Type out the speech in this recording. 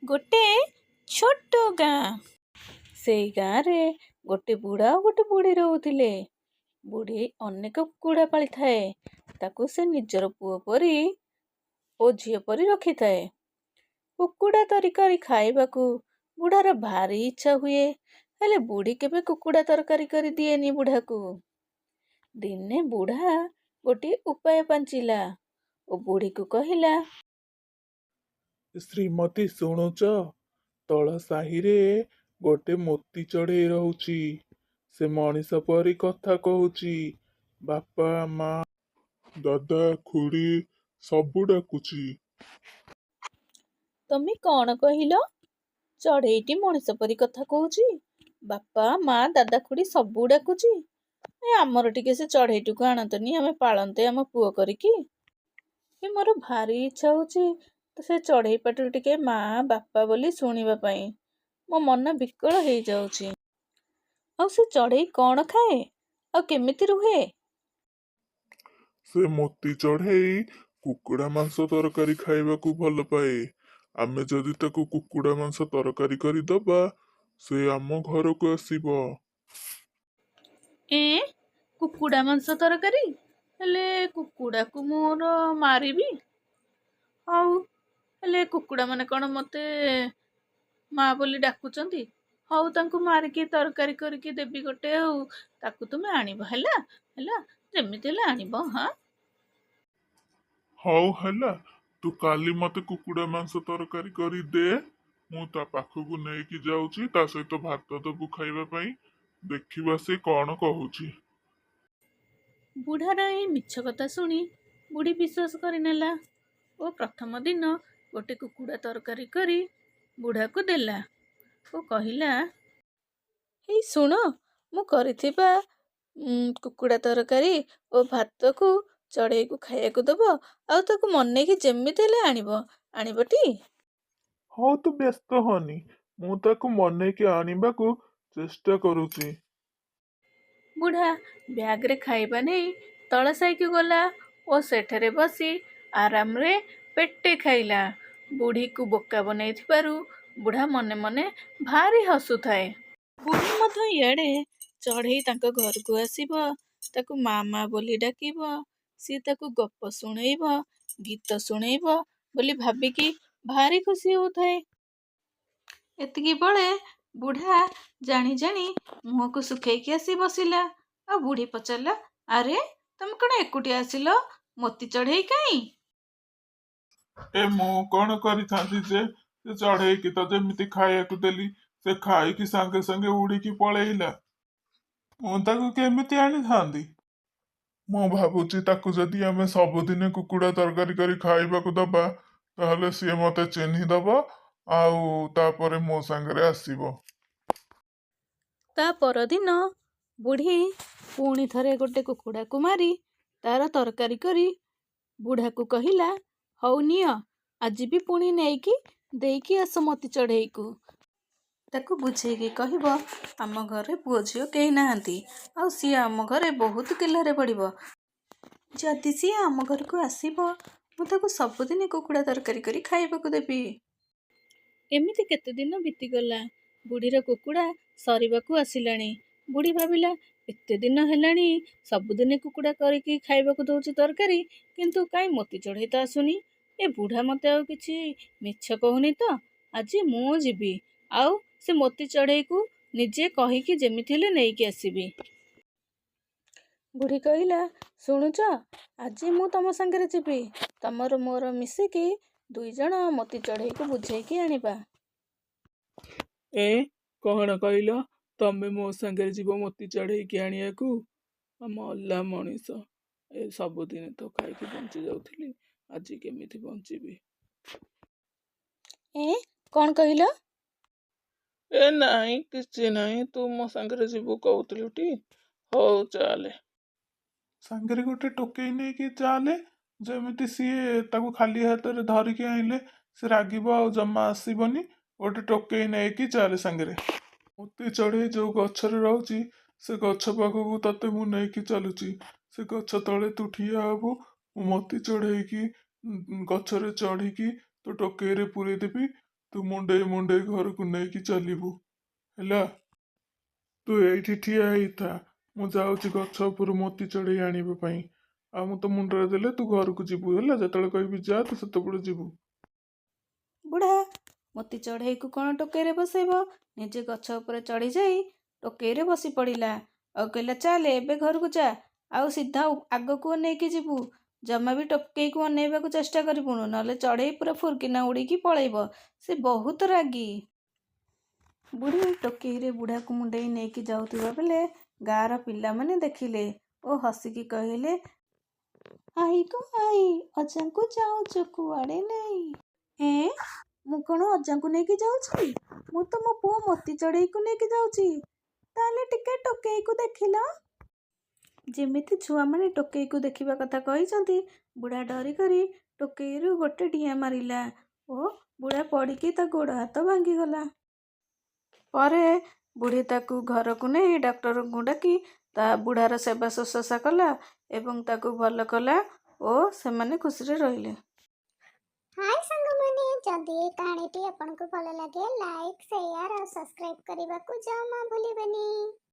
गोटे छोट गाँ। सेई गाँरे गोटे बुढ़ा और गोटे बुढ़ी रोउथिले। बुढ़ी अनेक कुकुड़ा पाली थाए। ताकू से निजर पुओ परी ओ झियो परी रखिथाए। कुकुड़ा तरकारी खाइबाकू बुढ़ार भारी इच्छा हुए, हेले बुढ़ी केबे कुकुड़ा तरकारी करी दिएनी बुढ़ाकू। दिने बुढ़ा गोटे उपाय ପାଞ୍ଚିଲା ଓ ବୁଢ଼ୀକୁ କହିଲା, ଶ୍ରୀମତୀ ଶୁଣୁଛ, ତଳ ସାହିରେ ଗୋଟେ ମୋତି ଚଢ଼େଇ ରହୁଛି। ସେ ମଣିଷ ପରି କଥା କହୁଛି। ବାପା ମା ଦାଦା ଖୁଡି ସବୁ ଡାକୁଛି। ତମେ କଣ କହିଲ? ଚଢ଼େଇଟି ମଣିଷ ପରି କଥା କହୁଛି, ବାପା ମା ଦାଦା ଖୁଡି ସବୁ ଡାକୁଛି। ଆମର ଟିକେ ସେ ଚଢ଼େଇଟିକୁ ଆଣନ୍ତନି, ଆମେ ପାଳନ୍ତେ ଆମ ପୁଅ କରିକି। ମୋର ଭାରି ଇଚ୍ଛା ହଉଛି ସେ ଚଢ଼େଇ ପାଟିରୁ ଟିକେ ମା ବାପା ବୋଲି ଶୁଣିବା ପାଇଁ। ମୋ ମନ ବିକଳ ହେଇଯାଉଛି। ଆଉ ସେ ଚଢ଼େଇ କଣ ଖାଏ ଆଉ କେମିତି ରୁହେ? ସେ ମୋତି ଚଢ଼େଇ କୁକୁଡ଼ା ମାଂସ ତରକାରୀ ଖାଇବାକୁ ଭଲ ପାଏ। ଆମେ ଯଦି ତାକୁ କୁକୁଡ଼ା ମାଂସ ତରକାରୀ କରିଦବା, ସେ ଆମ ଘରକୁ ଆସିବ। କୁକୁଡ଼ା ମାଂସ ତରକାରୀ? ହେଲେ କୁକୁଡ଼ାକୁ ମୋର ମାରିବି? ହଉ, ହେଲେ କୁକୁଡ଼ା ମାନେ କଣ ମତେ ମା ବୋଲି ଡାକୁଛନ୍ତି? ହଉ, ତାଙ୍କୁ ମାରିକି ତରକାରୀ କରିକି ଦେବି ଗୋଟେ। ଆଉ ତାକୁ ତୁମେ ଆଣିବ, ହେଲା ହେଲା, ଯେମିତି ହେଲେ ଆଣିବ। ହଁ, ହଉ ହେଲା, ତୁ କାଲି ମତେ କୁକୁଡ଼ା ମାଂସ ତରକାରୀ କରି ଦେ। ମୁଁ ତା ପାଖକୁ ନେଇକି ଯାଉଛି, ତା ସହିତ ଭାତ ଦବୁ ଖାଇବା ପାଇଁ। ଦେଖିବା ସେ କଣ କହୁଛି। ବୁଢ଼ାର ଏଇ ମିଛ କଥା ଶୁଣି ବୁଢ଼ୀ ବିଶ୍ୱାସ କରିନେଲା ଓ ପ୍ରଥମ ଦିନ ଗୋଟେ କୁକୁଡ଼ା ତରକାରୀ କରି ବୁଢ଼ାକୁ ଦେଲା ଓ କହିଲା, ଏଇ ଶୁଣ, ମୁଁ କରିଥିବା କୁକୁଡ଼ା ତରକାରୀ ଓ ଭାତକୁ ଚଢ଼େଇକୁ ଖାଇବାକୁ ଦବ, ଆଉ ତାକୁ ମନେଇକି ଯେମିତି ହେଲେ ଆଣିବଟି? ହଉ, ତୁ ବ୍ୟସ୍ତ ହନି, ମୁଁ ତାକୁ ମନେଇକି ଆଣିବାକୁ ଚେଷ୍ଟା କରୁଛି। ବୁଢ଼ା ବ୍ୟାଗରେ ଖାଇବା ନେଇ ତଳ ସାହିକୁ ଗଲା ଓ ସେଠାରେ ବସି ଆରାମରେ ପେଟେ ଖାଇଲା। ବୁଢ଼ୀକୁ ବୋକା ବନେଇଥିବାରୁ ବୁଢ଼ା ମନେ ମନେ ଭାରି ହସୁଥାଏ। ବୁଢ଼ୀ ମଧ୍ୟ ଇଆଡ଼େ ଚଢ଼େଇ ତାଙ୍କ ଘରକୁ ଆସିବ, ତାକୁ ମାମା ବୋଲି ଡାକିବ, ସିଏ ତାକୁ ଗପ ଶୁଣେଇବ, ଗୀତ ଶୁଣେଇବ ବୋଲି ଭାବିକି ଭାରି ଖୁସି ହଉଥାଏ। ଏତିକି ବେଳେ ବୁଢ଼ା ଜାଣି ଜାଣି ମୁହଁକୁ ଶୁଖେଇକି ଆସି ବସିଲା। ଆଉ ବୁଢ଼ୀ ପଚାରିଲା, ଆରେ ତମେ କଣ ଏକୁଟିଆ ଆସିଲ? ମୋତି ଚଢ଼େଇ କାଇଁ? ମୁଁ କଣ କରିଥାନ୍ତି ଯେ, ସେ ଚଢ଼େଇକି ତ ଯେମିତି ଖାଇବାକୁ ଦେଲି, ସେ ଖାଇକି ସାଙ୍ଗେ ସାଙ୍ଗେ ଉଡ଼ିକି ପଳେଇଲା। ମୁଁ ତାକୁ କେମିତି ଆଣିଥାନ୍ତି? ମୁଁ ଭାବୁଛି ତାକୁ ଯଦି ଆମେ ସବୁଦିନେ କୁକୁଡ଼ା ତରକାରୀ କରି ଖାଇବାକୁ ଦବା, ତାହେଲେ ସିଏ ମତେ ଚିହ୍ନିଦବ ଆଉ ତାପରେ ମୋ ସାଙ୍ଗରେ ଆସିବ। ତା ପରଦିନ ବୁଢ଼ୀ ପୁଣି ଥରେ ଗୋଟେ କୁକୁଡ଼ାକୁ ମାରି ତାର ତରକାରୀ କରି ବୁଢ଼ାକୁ କହିଲା, ହଉ ନିଅ, ଆଜି ବି ପୁଣି ନେଇକି ଦେଇକି ଆସ ମୋତି ଚଢ଼େଇକୁ। ତାକୁ ବୁଝେଇକି କହିବ, ଆମ ଘରେ ପୁଅ ଝିଅ କେହି ନାହାନ୍ତି, ଆଉ ସିଏ ଆମ ଘରେ ବହୁତ ଗେହ୍ଲାରେ ପଡ଼ିବ। ଯଦି ସିଏ ଆମ ଘରକୁ ଆସିବ, ମୁଁ ତାକୁ ସବୁଦିନ କୁକୁଡ଼ା ତରକାରୀ କରି ଖାଇବାକୁ ଦେବି। ଏମିତି କେତେ ଦିନ ବିତିଗଲା। ବୁଢ଼ୀର କୁକୁଡ଼ା ସରିବାକୁ ଆସିଲାଣି। ବୁଢ଼ୀ ଭାବିଲା, ଏତେ ଦିନ ହେଲାଣି ସବୁଦିନେ କୁକୁଡ଼ା କରିକି ଖାଇବାକୁ ଦଉଛି ତରକାରୀ, କିନ୍ତୁ କାଇଁ ମୋତି ଚଢ଼େଇ ତ ଆସୁନି। ଏ ବୁଢ଼ା ମତେ ଆଉ କିଛି ମିଛ କହୁନି ତ। ଆଜି ମୁଁ ଯିବି, ଆଉ ସେ ମୋତି ଚଢ଼େଇକୁ ନିଜେ କହିକି ଯେମିତି ହେଲେ ନେଇକି ଆସିବି। ବୁଢ଼ୀ କହିଲା, ଶୁଣୁଛ, ଆଜି ମୁଁ ତମ ସାଙ୍ଗରେ ଯିବି। ତମର ମୋର ମିଶିକି 2 ଜଣ ମୋତି ଚଢ଼େଇକୁ ବୁଝେଇକି ଆଣିବା। କଣ କହିଲ? ତମେ ମୋ ସାଙ୍ଗରେ ଯିବ ମୋତି ଚଢ଼େଇକି ଆଣିବାକୁ? ମଲା ମଣିଷ, ଏ ସବୁଦିନ ତ ଖାଇକି ବଞ୍ଚି ଯାଉଥିଲି, ଆଜି କେମିତି ବଞ୍ଚିବି? କଣ କହିଲ? ନାଇଁ, କିଛି ନାହିଁ, ତୁ ମୋ ସାଙ୍ଗରେ ଯିବୁ କହୁଥିଲୁ ଟି? ହଉ ଚାଲେ। ସାଙ୍ଗରେ ଗୋଟେ ଟୋକେଇ ନେଇକି ଚାଲେ, ଯେମିତି ସିଏ ତାକୁ ଖାଲି ହାତରେ ଧରିକି ଆଣିଲେ ସେ ରାଗିବ ଆଉ ଜମା ଆସିବନି। ଗୋଟେ ଟୋକେଇ ନେଇକି ଚାଲେ ସାଙ୍ଗରେ। ମୋତି ଚଢ଼େଇ ଯୋଉ ଗଛରେ ରହୁଛି, ସେ ଗଛ ପାଖକୁ ତତେ ମୁଁ ନେଇକି ଚାଲୁଛି। ସେ ଗଛ ତଳେ ତୁ ଠିଆ ହବୁ, ମୁଁ ମୋତି ଚଢ଼େଇକି ଗଛରେ ଚଢ଼ିକି ତୋ ଟୋକେଇରେ ପୁରେଇ ଦେବି, ତୁ ମୁଣ୍ଡେଇ ମୁଣ୍ଡେଇ ଘରକୁ ନେଇକି ଚାଲିବୁ ହେଲା। ତୁ ଏଇଠି ଠିଆ ହେଇଥା, ମୁଁ ଯାଉଛି ଗଛ ଉପରୁ ମୋତି ଚଢ଼େଇ ଆଣିବା ପାଇଁ। ଆଉ ମୁଁ ତ ମୁଣ୍ଡରେ ଦେଲେ ତୁ ଘରକୁ ଯିବୁ ହେଲା। ଯେତେବେଳେ କହିବି ଯା ତୁ ସେତେବେଳେ ଯିବୁ। ବୁଢ଼ା ମୋତି ଚଢ଼େଇକୁ କ'ଣ ଟୋକେଇରେ ବସେଇବ, ନିଜେ ଗଛ ଉପରେ ଚଢ଼ି ଯାଇ ଟୋକେଇରେ ବସି ପଡ଼ିଲା। ଆଉ କହିଲା, ଚାଲେ ଏବେ ଘରକୁ ଯା, ଆଉ ସିଧା ଆଗକୁ ଅନେଇକି ଯିବୁ। ଜମା ବି ଟୋକେଇକୁ ଅନେଇବାକୁ ଚେଷ୍ଟା କରିବୁଣୁ, ନହେଲେ ଚଢ଼େଇ ପୁରା ଫୁର୍କିନା ଉଡ଼ିକି ପଳେଇବ। ସେ ବହୁତ ରାଗି। ବୁଢ଼ୀ ଟୋକେଇରେ ବୁଢ଼ାକୁ ମୁଣ୍ଡେଇ ନେଇକି ଯାଉଥିବା ବେଳେ ଗାଁର ପିଲାମାନେ ଦେଖିଲେ ଓ ହସିକି କହିଲେ, ଆଇ ଗୋ ଆଇ, ଅଜାଙ୍କୁ ଯାଉଛୁ କୁଆଡ଼େ ନେଇ? ମୁଁ କ'ଣ ଅଜାଙ୍କୁ ନେଇକି ଯାଉଛି? ମୁଁ ତ ମୋ ପୁଅ ମୋତି ଚଢ଼େଇକୁ ନେଇକି ଯାଉଛି। ତାହେଲେ ଟିକେ ଟୋକେଇକୁ ଦେଖିଲ। ଯେମିତି ଛୁଆମାନେ ଟୋକେଇକୁ ଦେଖିବା କଥା କହିଛନ୍ତି, ବୁଢ଼ା ଡରିକରି ଟୋକେଇରୁ ଗୋଟେ ଡିଆଁ ମାରିଲା ଓ ବୁଢ଼ା ପଡ଼ିକି ତା ଗୋଡ଼ ହାତ ଭାଙ୍ଗିଗଲା। ପରେ ବୁଢ଼ୀ ତାକୁ ଘରକୁ ନେଇ ଡାକ୍ତରଙ୍କୁ ଡାକି ତା ବୁଢ଼ାର ସେବା ଶୁଶ୍ରୂଷା କଲା ଏବଂ ତାକୁ ଭଲ କଲା ଓ ସେମାନେ ଖୁସିରେ ରହିଲେ। ହାय ସାଙ୍ଗମାନେ, ଯଦି ଏ କାହାଣୀଟି ଆପଣଙ୍କୁ ଭଲ ଲାଗେ ଲାଇକ୍, ସେୟାର ଆଉ ସବସ୍କ୍ରାଇବ୍ କରିବାକୁ ଜମା ଭୁଲିବେନି।